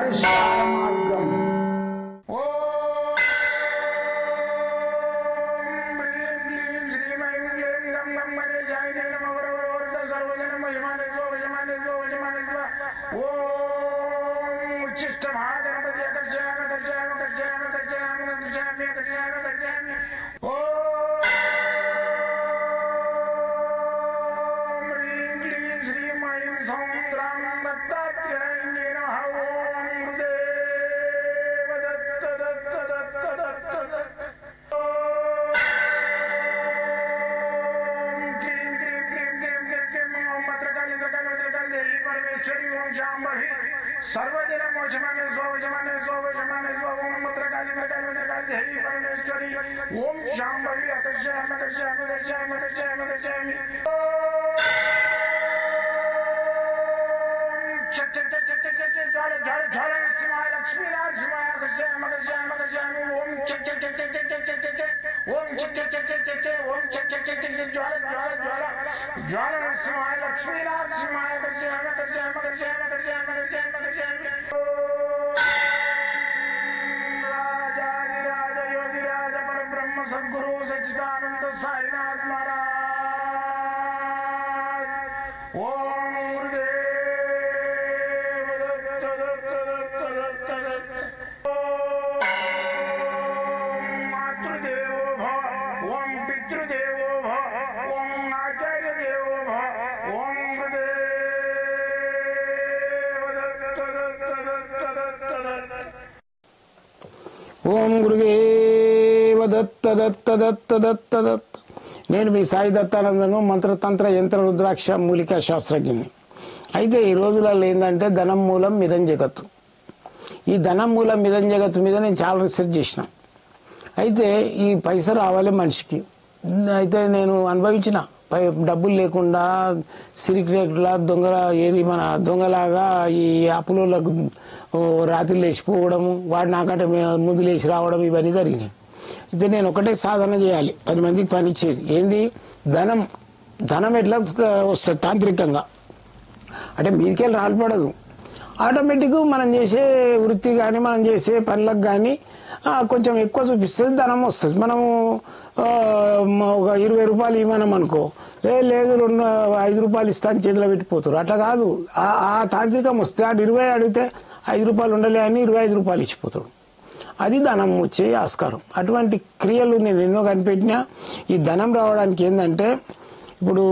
పరిష్కార మార్గం. सर्वजन मोचमाने स्वजमाने स्वजमाने स्वम मुद्रकाली मकाली मकाली देवी परमेश्वरी ओम शांभवी अकर्षयामि अकर्षयामि अकर्षयामि अकर्षयामि अकर्षयामि चट चट चट चट चट ज्वाल ज्वाल ज्वाल नरसिंहाय लक्ष्मी नरसिंहाय अकर्षयामि अकर्षयामि अकर्षयामि ओम चट चट चट चट चट चट चट ओम चट चट चट चट चट ओम चट चट चट चट ज्वाल ज्वाल ज्वाल ज्वाल नरसिंहाय लक्ष्मी नरसिंहाय अकर्षयामि अकर्षयामि अकर्षयामि अकर्षयामि अकर्षयामि अकर्षयामि राजाधिराज योगिराज परब्रह्म सद्गुरु सच्चिदानंद साईनाथ महाराज ओम गुरुदेव दत्त दत्त दत्त दत्त दत्त ओम मातृदेवो भव ओम पितृदेवो भव ओम आचार्य देवो भव ओम ఓం గురుదేవ దత్త దత్త దత్త దత్త దత్త. నేను మీ సాయి దత్తానందను, మంత్రతంత్ర యంత్ర రుద్రాక్ష మూలికా శాస్త్రజ్ఞుని. అయితే ఈ రోజులలో ఏంటంటే ధనం మూలం మిదం జగత్తు. ఈ ధనం మూలం మిదం జగత్తు మీద నేను చాలా రీసెర్చ్ చేసిన. అయితే ఈ పైస రావాలి మనిషికి. అయితే నేను అనుభవించిన డబ్బులు లేకుండా సిరిక్రెట్లా దొంగల ఏది మన దొంగలాగా ఈ అప్పులకు రాత్రి లేచిపోవడము, వాడు నాకంటే ముందు లేచి రావడం, ఇవన్నీ జరిగినాయి. అయితే నేను ఒకటే సాధన చేయాలి, 10 మందికి పని ఇచ్చేది. ఏంది? ధనం. ధనం ఎట్లా వస్తుంది? తాంత్రికంగా అంటే మీదికెళ్ళి రాలిపడదు. ఆటోమేటిక్ మనం చేసే వృత్తి కానీ మనం చేసే పనులకు కానీ కొంచెం ఎక్కువ చూపిస్తుంది, ధనం వస్తుంది. మనము ఒక 20 రూపాయలు ఇవ్వనం అనుకో, లేదు 5 రూపాయలు ఇస్తాను చేతిలో పెట్టిపోతారు. అట్లా కాదు, ఆ తాంత్రికం వస్తే ఆ 20 అడిగితే 5 రూపాయలు ఉండలే అని 25 రూపాయలు ఇచ్చిపోతాడు. అది ధనం వచ్చే ఆస్కారం. అటువంటి క్రియలు నేను ఎన్నో కనిపెట్టినా. ఈ ధనం రావడానికి ఏంటంటే ఇప్పుడు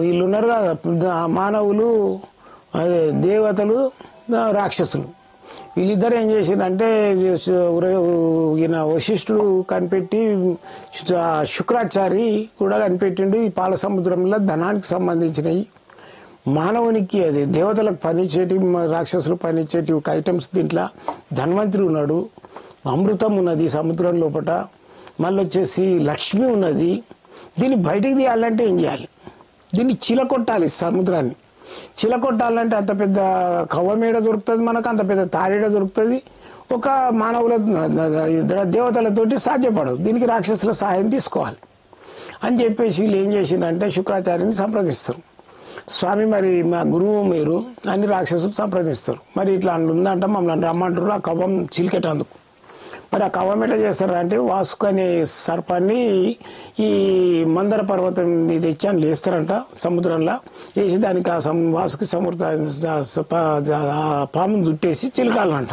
వీళ్ళు ఉన్నారు కదా మానవులు, అదే దేవతలు, రాక్షసులు. వీళ్ళిద్దరు ఏం చేసిందంటే ఈయన వశిష్ఠుడు కనిపెట్టి, శుక్రాచారి కూడా కనిపెట్టిండు. ఈ పాల సముద్రంలో ధనానికి సంబంధించినవి మానవునికి, అది దేవతలకు పనిచేటి, రాక్షసులు పనిచేటి ఒక ఐటమ్స్. దీంట్లో ధన్వంతరి ఉన్నాడు, అమృతం ఉన్నది సముద్రం లోపల, మళ్ళీ వచ్చేసి లక్ష్మి ఉన్నది. దీన్ని బయటికి తీయాలంటే ఏం చేయాలి? దీన్ని చిలకొట్టాలి. సముద్రాన్ని చిలకొట్టాలంటే అంత పెద్ద కవ్వమేడ దొరుకుతుంది మనకు, అంత పెద్ద తాడేడ దొరుకుతుంది. ఒక మానవుల దేవతలతోటి సాధ్యపడదు. దీనికి రాక్షసుల సహాయం తీసుకోవాలి అని చెప్పేసి వీళ్ళు ఏం చేసిందంటే శుక్రాచార్యుని సంప్రదిస్తారు. స్వామి మరి మా గురువు మీరు అని రాక్షసులు సంప్రదిస్తారు. మరి ఇట్లా ఉందంట, మమ్మల్ని రమ్మంటారు ఆ కవ్వం చిలికెటందుకు. మరి ఆ కవ్వం ఎట్లా చేస్తారంటే వాసుకు అనే సర్పాన్ని ఈ మందర పర్వతం తెచ్చి అని లేస్తారంట సముద్రంలో. వేసి దానికి ఆ వాసుకి పామును దుట్టేసి చిలకాలంట.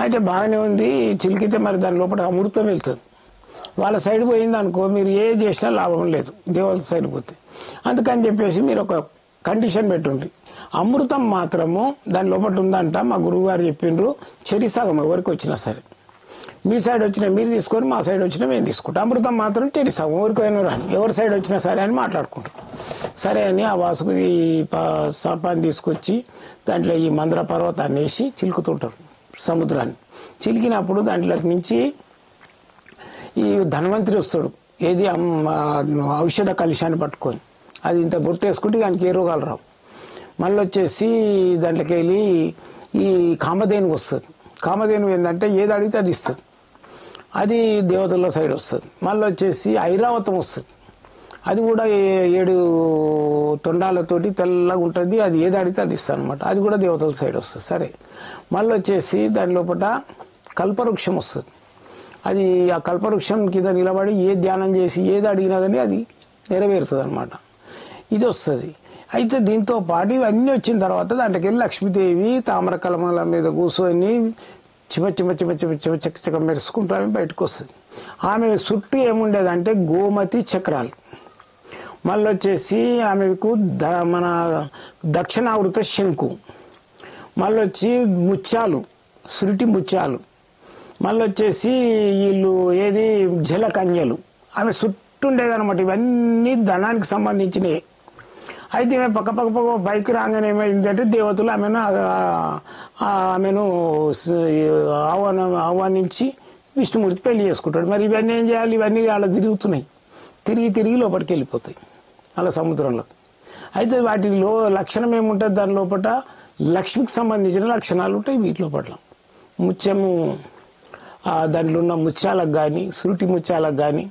అయితే బాగానే ఉంది, చిలికితే మరి దాని లోపల అమృతం వెళ్తుంది. వాళ్ళ సైడ్ పోయింది అనుకో, మీరు ఏ చేసినా లాభం లేదు, దేవత సైడ్ పోతే. అందుకని చెప్పేసి మీరు ఒక కండిషన్ పెట్టుండ్రి, అమృతం మాత్రము దాని లోపల ఉందంట. మా గురువు గారు చెప్పిండ్రు, చెరిసగం ఎవరికి వచ్చినా సరే, మీ సైడ్ వచ్చినా మీరు తీసుకొని, మా సైడ్ వచ్చినా మేము తీసుకుంటాం. అమృతం మాత్రం చెరిసగం ఎవరికైనా రాని, ఎవరి సైడ్ వచ్చినా సరే అని మాట్లాడుకుంటాం. సరే అని ఆ వాసుకు ఈ సర్పాన్ని తీసుకొచ్చి దాంట్లో ఈ మందర పర్వతాన్ని వేసి చిలుకుతుంటారు సముద్రాన్ని. చిలికినప్పుడు దాంట్లోకి నుంచి ఈ ధన్వంతరి వస్తాడు. ఏది ఔషధ కలుషాన్ని పట్టుకొని, అది ఇంత బొట్టేసుకుంటే దానికి ఏ రోగాలు రావు. మళ్ళీ వచ్చేసి దాంట్లోకి వెళ్ళి ఈ కామధేనువు వస్తుంది. కామధేనువు ఏంటంటే ఏది అడిగితే అది ఇస్తుంది, అది దేవతల సైడ్ వస్తుంది. మళ్ళీ వచ్చేసి ఐరావతం వస్తుంది. అది కూడా 7 తొండాలతోటి తెల్లగా ఉంటుంది. అది ఏది అడిగితే అది ఇస్తాను అనమాట. అది కూడా దేవతల సైడ్ వస్తుంది. సరే, మళ్ళీ వచ్చేసి దాని లోపల కల్పవృక్షం వస్తుంది. అది ఆ కల్పవృక్షం కింద నిలబడి ఏ ధ్యానం చేసి ఏది అడిగినా కానీ అది నెరవేరుతుంది అనమాట. ఇది వస్తుంది. అయితే దీంతో పాటు ఇవన్నీ వచ్చిన తర్వాత దాంట్లోకి వెళ్ళి లక్ష్మీదేవి తామర కలమల మీద కూర్చొని చక్క మెరుసుకుంటూ ఆమె బయటకు వస్తుంది. ఆమె చుట్టూ ఏముండేదంటే గోమతి చక్రాలు, మళ్ళీ వచ్చేసి ఆమెకు మన దక్షిణావృత శంకు, మళ్ళీ వచ్చి ముత్యాలు, సురిటి ముత్యాలు, మళ్ళీ వచ్చేసి వీళ్ళు ఏది జలకన్యలు ఆమె చుట్టూ ఉండేదన్నమాట. ఇవన్నీ ధనానికి సంబంధించినవి. అయితే ఈమె పక్క బైక్ రాగానే ఏమైందంటే దేవతలు ఆమెను ఆహ్వానించి విష్ణుమూర్తి పెళ్లి చేసుకుంటాడు. మరి ఇవన్నీ ఏం చేయాలి? ఇవన్నీ అలా తిరుగుతున్నాయి, తిరిగి లోపలికి వెళ్ళిపోతాయి అలా సముద్రంలో. అయితే వాటిలో లక్షణం ఏముంటుంది? దాని లోపల లక్ష్మికి సంబంధించిన లక్షణాలు ఉంటాయి. వీటి లోపల ముత్యము, దాంట్లో ఉన్న ముత్యాలకు కానీ, సురుటి ముత్యాలకు కానీ,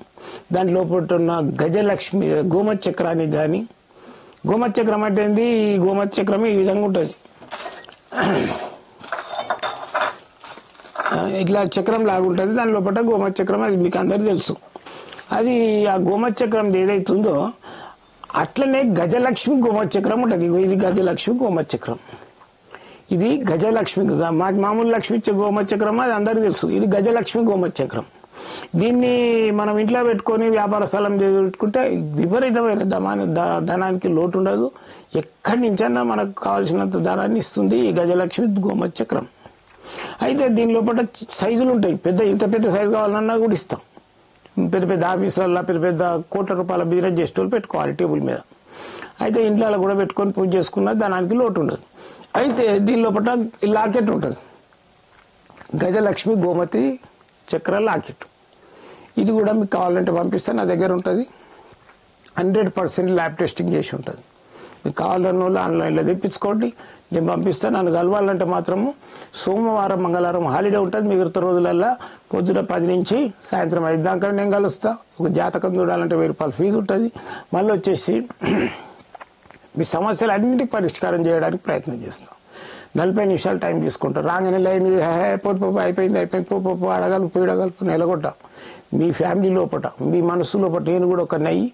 దాని లోపల ఉన్న గజలక్ష్మి గోమచక్రానికి కానీ. గోమచక్రం అంటే ఏంది? ఈ గోమచక్రం ఈ విధంగా ఉంటుంది, ఇట్లా చక్రం లాగా ఉంటుంది. దాని లోపల గోమచక్రం, అది మీకు అందరికీ తెలుసు. అది ఆ గోమచక్రం ఏదైతుందో అట్లనే గజలక్ష్మి గోమచక్రం ఉంటుంది. ఇది గజలక్ష్మి గోమచక్రం, ఇది గజలక్ష్మి. మామూలు లక్ష్మి ఇచ్చే గోమచక్రం అది అందరికీ తెలుసు. ఇది గజలక్ష్మి గోమచక్రం. దీన్ని మనం ఇంట్లో పెట్టుకొని వ్యాపార స్థలం పెట్టుకుంటే విపరీతమైన ధనానికి లోటు ఉండదు. ఎక్కడి నుంచైనా మనకు కావాల్సినంత ధనాన్ని ఇస్తుంది ఈ గజలక్ష్మి గోమచక్రం. అయితే దీని లోపల సైజులు ఉంటాయి. ఇంత పెద్ద సైజు కావాలన్నా కూడా ఇస్తాం. పెద్ద ఆఫీసులలో పెద్ద కోట్ల రూపాయల బిజినెస్ చేసేవాళ్ళు పెట్టుకోవాలి టేబుల్ మీద. అయితే ఇంట్లో కూడా పెట్టుకొని పూజ చేసుకున్న ధనానికి లోటు ఉండదు. అయితే దీని లోపల లాకెట్ ఉంటుంది, గజలక్ష్మి గోమతి చక్ర లాకెట్. ఇది కూడా మీకు కావాలంటే పంపిస్తే నా దగ్గర ఉంటుంది. 100% ల్యాబ్ టెస్టింగ్ చేసి ఉంటుంది. మీకు కావాలన్న వాళ్ళు ఆన్లైన్లో తెప్పించుకోండి, నేను పంపిస్తాను. నన్ను కలవాలంటే మాత్రము సోమవారం మంగళవారం హాలిడే ఉంటుంది. మిగతా రోజులల్లో పొద్దున 10 నుంచి సాయంత్రం 5 దాకా నేను కలుస్తా. ఒక జాతకం చూడాలంటే 1000 రూపాయలు ఫీజు ఉంటుంది. మళ్ళీ వచ్చేసి మీ సమస్యలు అన్నింటికి పరిష్కారం చేయడానికి ప్రయత్నం చేస్తాం. 40 నిమిషాలు టైం తీసుకుంటాం. రాగానే లైన్ అయిపోయింది పో అడగలుపు నిలగొట్ట. మీ ఫ్యామిలీ లోపల, మీ మనసు లోపల నేను కూడా ఒక నయ్యి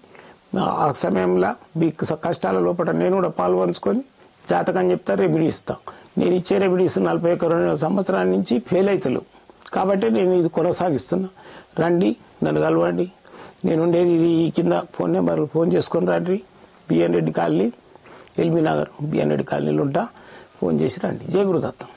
ఆ సమయంలో మీ కష్టాల లోపల నేను కూడా పాల్పంచుకొని జాతకం చెప్తా, రెమెడీ ఇస్తాం. నేను ఇచ్చే రెమెడీస్ 41 సంవత్సరాల నుంచి ఫెయిల్ అవుతలేవు కాబట్టి నేను ఇది కొనసాగిస్తున్నా. రండి, నన్ను కలవండి. నేను ఉండేది ఇది కింద ఫోన్ నెంబర్లు ఫోన్ చేసుకొని రండి. BN Reddy colony, LB Nagar BN Reddy కాలనీలో ఉంటా. ఫోన్ చేసి రండి. జయ గురుదత్తం.